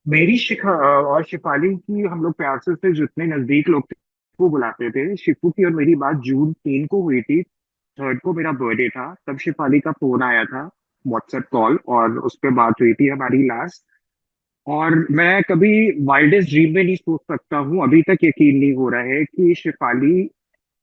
मेरी शिखा और शिफाली की हम लोग प्यार से जितने नजदीक लोग थे वो बुलाते थे। शिफू की और मेरी बात जून 3 को हुई थी। 3 को मेरा बर्थडे था, तब शिफाली का फोन आया था, व्हाट्सएप कॉल, और उस पर बात हुई थी हमारी लास्ट। और मैं कभी वाइल्डेस्ट ड्रीम में नहीं सोच सकता हूँ, अभी तक यकीन नहीं हो रहा है कि शिफाली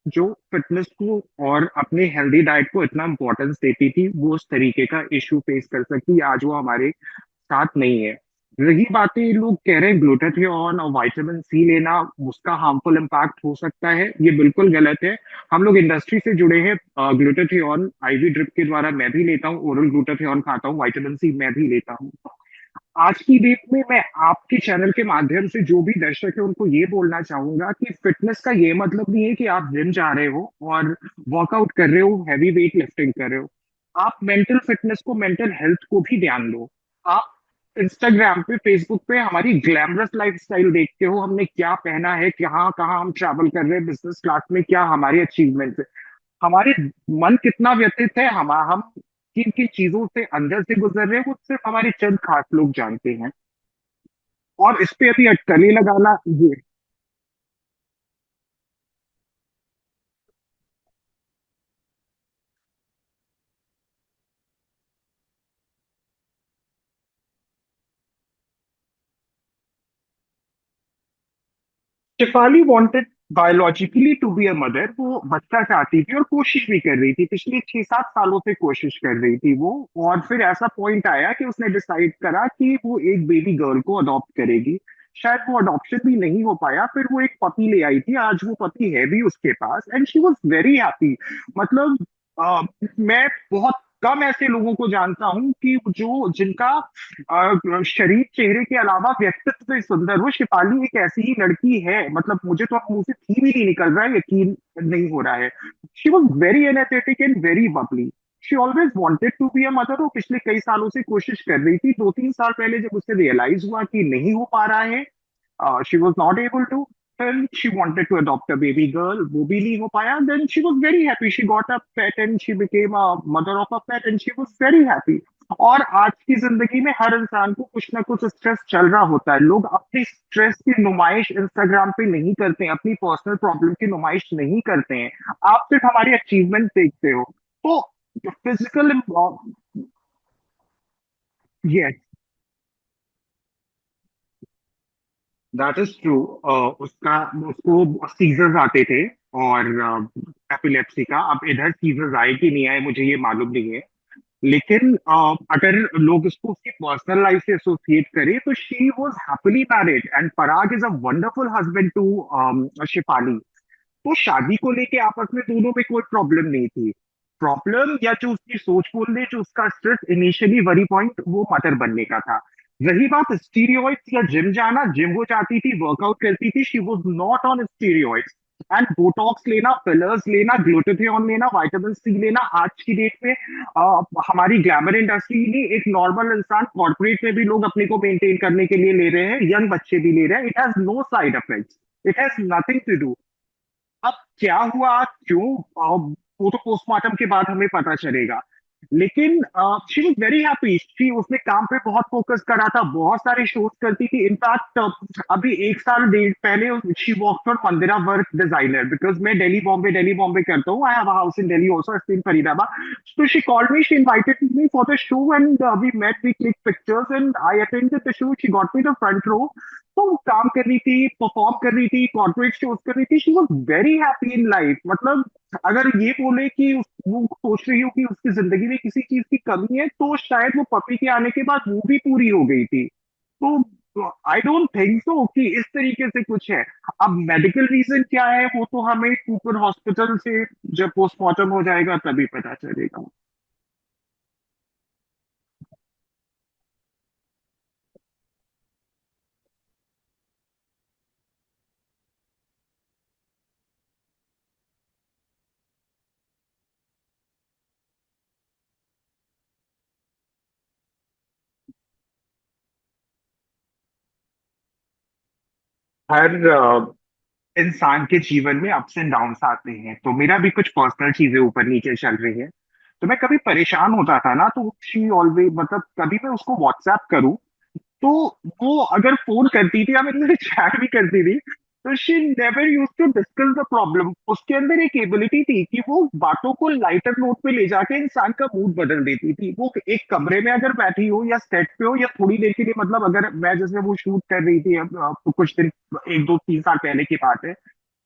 जो फिटनेस को और अपने हेल्दी डाइट को इतना इम्पोर्टेंस देती थी, वो उस तरीके का इशू फेस कर सकती है। आज वो हमारे साथ नहीं है। रही बातें, लोग कह रहे हैं ग्लूटाथियोन और विटामिन सी लेना उसका हार्मफुल इम्पैक्ट हो सकता है, ये बिल्कुल गलत है। हम लोग इंडस्ट्री से जुड़े हैं। ग्लूटाथियोन आईवी ड्रिप के द्वारा मैं भी लेता हूँ, ओरल ग्लूटाथियोन खाता हूँ, विटामिन सी मैं भी लेता हूँ। आज की डेट में मैं आपके चैनल के माध्यम से जो भी दर्शक है उनको ये बोलना चाहूंगा कि फिटनेस का ये मतलब नहीं है कि आप जिम जा रहे हो और वर्कआउट कर रहे हो, हैवी वेट लिफ्टिंग कर रहे हो। आप मेंटल फिटनेस को, मेंटल हेल्थ को भी ध्यान दो। आप इंस्टाग्राम पे, फेसबुक पे हमारी ग्लैमरस लाइफस्टाइल देखते हो, हमने क्या पहना है, कहाँ कहाँ हम ट्रैवल कर रहे हैं, बिजनेस क्लास में क्या हमारी अचीवमेंट है। हमारे मन कितना व्यथित है, हम किन किन चीजों से अंदर से गुजर रहे हैं, वो सिर्फ हमारे चंद खास लोग जानते हैं। और इस पे अभी अटकलें लगाना ये। Shefali wanted biologically to be a mother, वो बच्चा चाहती थी और कोशिश भी कर रही थी, पिछले 6-7 सालों से कोशिश कर रही थी वो। और फिर ऐसा पॉइंट आया कि उसने डिसाइड करा कि वो एक बेबी गर्ल को अडॉप्ट करेगी। शायद वो अडॉप्शन भी नहीं हो पाया, फिर वो एक पपी ले आई थी, आज वो पपी है भी उसके पास, and she was very happy. मतलब मैं बहुत कम ऐसे लोगों को जानता हूँ कि जो जिनका शरीर, चेहरे के अलावा व्यक्तित्व भी सुंदर हो। शिफाली एक ऐसी ही लड़की है, मतलब मुझे तो अब मुंह से थी भी नहीं निकल रहा है, यकीन नहीं हो रहा है। She was very energetic and very bubbly. She always wanted to be a mother. वो पिछले कई सालों से कोशिश कर रही थी। 2-3 साल पहले जब उसे रियलाइज हुआ कि नहीं हो पा रहा है, she was not able to, then she wanted to adopt a baby girl, वो भी नहीं हो पाया, then she was very happy, she got a pet and she became a mother of a pet and she was very happy। और आज की जिंदगी में हर इंसान को कुछ ना कुछ स्ट्रेस चल रहा होता है। लोग अपनी स्ट्रेस की नुमाइश इंस्टाग्राम पे नहीं करते हैं, अपनी पर्सनल प्रॉब्लम की नुमाइश नहीं करते हैं। आप सिर्फ हमारी अचीवमेंट देखते हो। तो physical, yes, that is true. उसका उसको सीजर्स आते थे, और एपिलेप्सी का। अब इधर सीजर्स आए कि नहीं आए मुझे ये मालूम नहीं है। लेकिन अगर लोग इसको उसकी पर्सनल लाइफ से एसोसिएट करें तो she was happily married and Parag is a wonderful husband to Shefali. तो शादी को लेके आपस में दोनों में कोई प्रॉब्लम नहीं थी। प्रॉब्लम या जो उसकी सोच बोल रहे, जो उसका स्ट्रेस इनिशियली वरी पॉइंट वो मदर बनने का था। रही बात स्टीरियोइड्स या जिम जाना, जिम वो चाहती थी, वर्कआउट करती थी, she was not on steroids. And botox लेना, फिलर्स लेना, ग्लूटाथियोन लेना, विटामिन सी लेना, आज की डेट में हमारी ग्लैमर इंडस्ट्री नहीं, एक नॉर्मल इंसान कॉर्पोरेट में भी लोग अपने को मेंटेन करने के लिए ले रहे हैं, यंग बच्चे भी ले रहे हैं। It has no side effects, it has nothing to do. अब क्या हुआ, क्यों, वो तो पोस्टमार्टम के बाद हमें पता चलेगा। लेकिन she was very happy. She उसने काम पे बहुत फोकस करा था, बहुत सारे शोज करती थी। इनफैक्ट अभी 1 साल डेढ़ पहले she work for Mandira work designer, because मैं दिल्ली बॉम्बे करता हूँ। I have house in Delhi also, in Faridabad. तो she called me, she invited me for the show, and we met, we click pictures and I attended the show. She got me the front row. तो वो काम कर रही थी, perform कर रही थी, कॉर्पोरेट शोज कर रही थी। She was very happy in life. मतलब अगर ये बोले कि वो सोच रही हो कि उसकी जिंदगी में किसी चीज की कमी है, तो शायद वो पपी के आने के बाद वो भी पूरी हो गई थी। तो आई डोंट थिंक सो कि इस तरीके से कुछ है। अब मेडिकल रीजन क्या है वो तो हमें कूपर हॉस्पिटल से जब पोस्टमार्टम हो जाएगा तभी पता चलेगा। हर इंसान के जीवन में अप्स एंड डाउन्स आते हैं, तो मेरा भी कुछ पर्सनल चीजें ऊपर नीचे चल रही है। तो मैं कभी परेशान होता था ना, तो शी ऑलवेज, मतलब कभी मैं उसको व्हाट्सएप करूं तो वो अगर फोन करती थी या मेरे से चैट भी करती थी, तो she never use to discuss the problem. उसके अंदर एक एबिलिटी थी कि वो बातों को लाइटर नोट पे ले जाके इंसान का मूड बदल देती थी। वो एक कमरे में अगर बैठी हो या सेट पे हो या थोड़ी देर के लिए, मतलब अगर मैं जैसे वो शूट कर रही थी अब कुछ दिन, 1 2 3 साल पहले की बात है।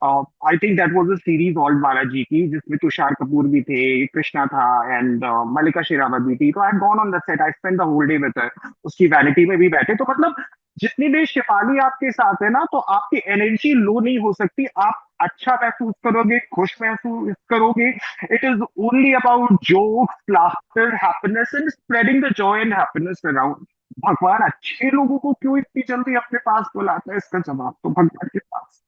I think that was a series old Balaji की, जिसमें तुषार कपूर भी थे, कृष्णा था, एंड मल्लिका शेरावत भी थी। तो I gone on the set, I spend the whole day with her. उसकी वैनिटी में भी बैठे, तो मतलब जितनी देर शिफाली आपके साथ है ना, तो आपकी एनर्जी लो नहीं हो सकती। आप अच्छा महसूस करोगे, खुश महसूस करोगे। It is only about jokes, laughter, happiness and spreading the Joy and happiness around. भगवान अच्छे लोगों को क्यों इतनी जल्दी अपने पास बुलाता है, इसका जवाब तो भगवान के पास।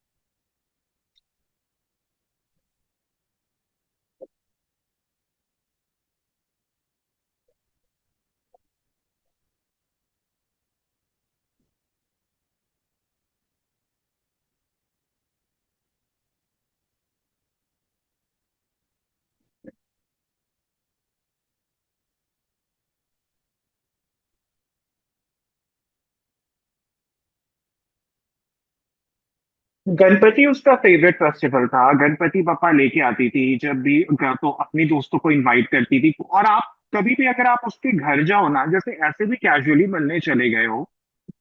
गणपति उसका फेवरेट फेस्टिवल था। गणपति पापा लेके आती थी जब भी, तो अपनी दोस्तों को इनवाइट करती थी। और आप कभी भी अगर आप उसके घर जाओ ना, जैसे ऐसे भी कैजुअली मिलने चले गए हो,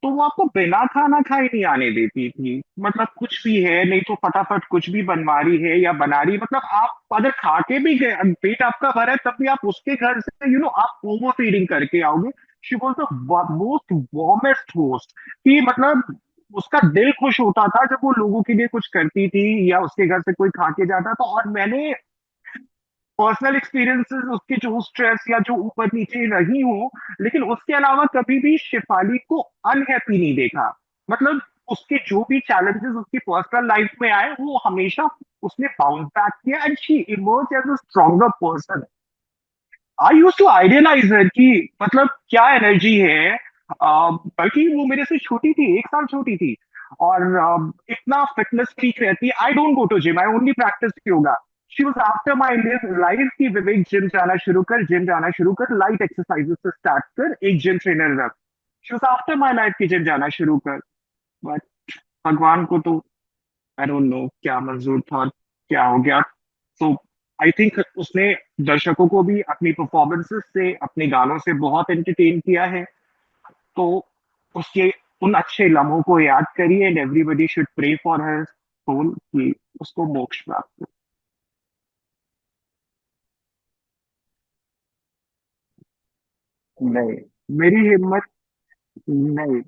तो वो आपको बिना खाना खाए नहीं आने देती थी। मतलब कुछ भी है, नहीं तो फटाफट कुछ भी बनवा रही है या बना रही, मतलब आप अगर खा के भी गए, पेट आपका भरा है, तब भी आप उसके घर से आप ओवर फीडिंग करके आओगे। She was the most warmest host. कि मतलब उसका दिल खुश होता था जब वो लोगों के लिए कुछ करती थी या उसके घर से कोई खा के जाता था। और मैंने पर्सनल एक्सपीरियंसेस उसके जो स्ट्रेस या जो ऊपर नीचे रही हूँ, लेकिन उसके अलावा कभी भी शिफाली को अनहैप्पी नहीं देखा। मतलब उसके जो भी चैलेंजेस उसकी पर्सनल लाइफ में आए, वो हमेशा उसने बाउंस बैक किया and she emerge as a stronger person. I use to idealize her कि मतलब क्या एनर्जी है। बल्कि वो मेरे से छोटी थी, 1 साल छोटी थी। और इतना फिटनेस फ्रीक रहती है। I don't go to gym, I only practice yoga. She was after my life की विवेक, जिम जाना शुरू कर, जिम जाना शुरू कर, लाइट एक्सरसाइजेस से स्टार्ट कर, एक जिम ट्रेनर रख। She was after my life की जिम जाना शुरू कर। बट भगवान को तो आई डोंट नो क्या मंजूर था और क्या हो गया। तो आई थिंक उसने दर्शकों को भी अपनी परफॉर्मेंसेस से, अपने गानों से बहुत एंटरटेन किया है। तो उसके उन अच्छे लम्हों को याद करिए, and everybody should pray for her soul कि उसको मोक्ष प्राप्त हो। नहीं, मेरी हिम्मत नहीं,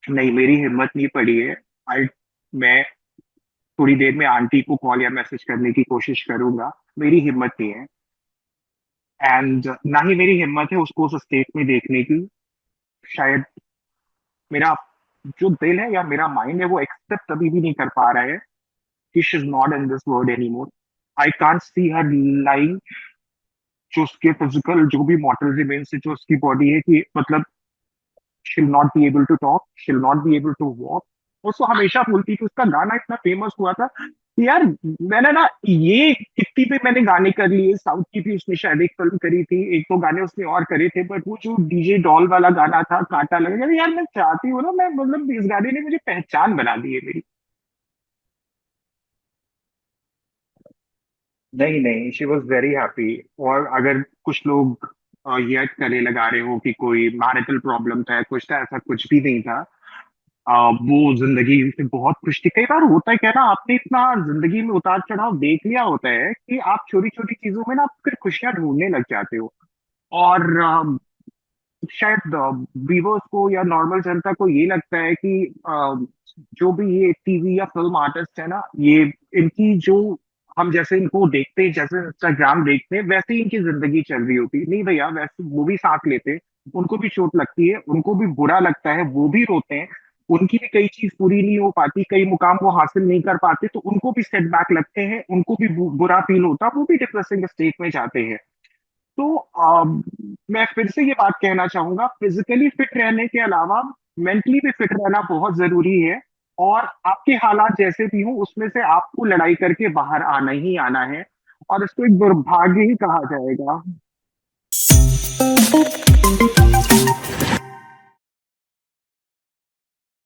नहीं मेरी हिम्मत नहीं पड़ी है। आई मैं थोड़ी देर में आंटी को कॉल या मैसेज करने की कोशिश करूंगा। मेरी हिम्मत नहीं है, एंड ना ही मेरी हिम्मत है उसको उस स्टेट में देखने की। शायद मेरा जो दिल है या मेरा माइंड है वो एक्सेप्ट अभी भी नहीं कर पा रहा है कि she is not in this world any more. I can't see her lying, जो उसके फिजिकल जो भी मॉर्टल रिमेन्स है, जो उसकी बॉडी है, कि मतलब she'll not be able to talk, she'll not be able to walk। उसको हमेशा बोलती थी, उसका गाना इतना फेमस हुआ था कि यार मैंने ना ये कितनी पे मैंने गाने कर लिए। साउथ की भी उसने शायद एक फिल्म करी थी, 1 2 गाने उसने और करे थे, बट वो जो डीजे डॉल वाला गाना था, कांटा लगा, यार मैं चाहती हूँ ना, मैं मतलब इस गाने ने मुझे पहचान बना दी है मेरी। नहीं नहीं, शी वॉज वेरी हैप्पी। और अगर कुछ लोग ये करे लगा रहे हो कि कोई मैरिटल प्रॉब्लम था, कुछ था, ऐसा कुछ भी नहीं था। वो जिंदगी से बहुत खुश थी। कई बार होता है क्या ना, आपने इतना जिंदगी में उतार चढ़ाव देख लिया होता है कि आप छोटी छोटी चीजों में ना आप फिर खुशियां ढूंढने लग जाते हो। और शायद व्यूवर्स को या नॉर्मल जनता को ये लगता है कि जो भी ये टीवी या फिल्म आर्टिस्ट है ना, ये इनकी जो, हम जैसे इनको देखते हैं, जैसे इंस्टाग्राम देखते हैं, वैसे ही इनकी जिंदगी चल रही होती है। नहीं भैया, वैसे वो भी साथ लेते हैं। उनको भी चोट लगती है, उनको भी बुरा लगता है, वो भी रोते हैं। उनकी भी कई चीज पूरी नहीं हो पाती, कई मुकाम वो हासिल नहीं कर पाते, तो उनको भी सेटबैक लगते हैं, उनको भी बुरा फील होता है, वो भी डिप्रेसिंग स्टेट में जाते हैं। तो मैं फिर से ये बात कहना चाहूंगा, फिजिकली फिट रहने के अलावा मेंटली भी फिट रहना बहुत जरूरी है। और आपके हालात जैसे भी हो, उसमें से आपको लड़ाई करके बाहर आना ही आना है। और इसको एक दुर्भाग्य ही कहा जाएगा।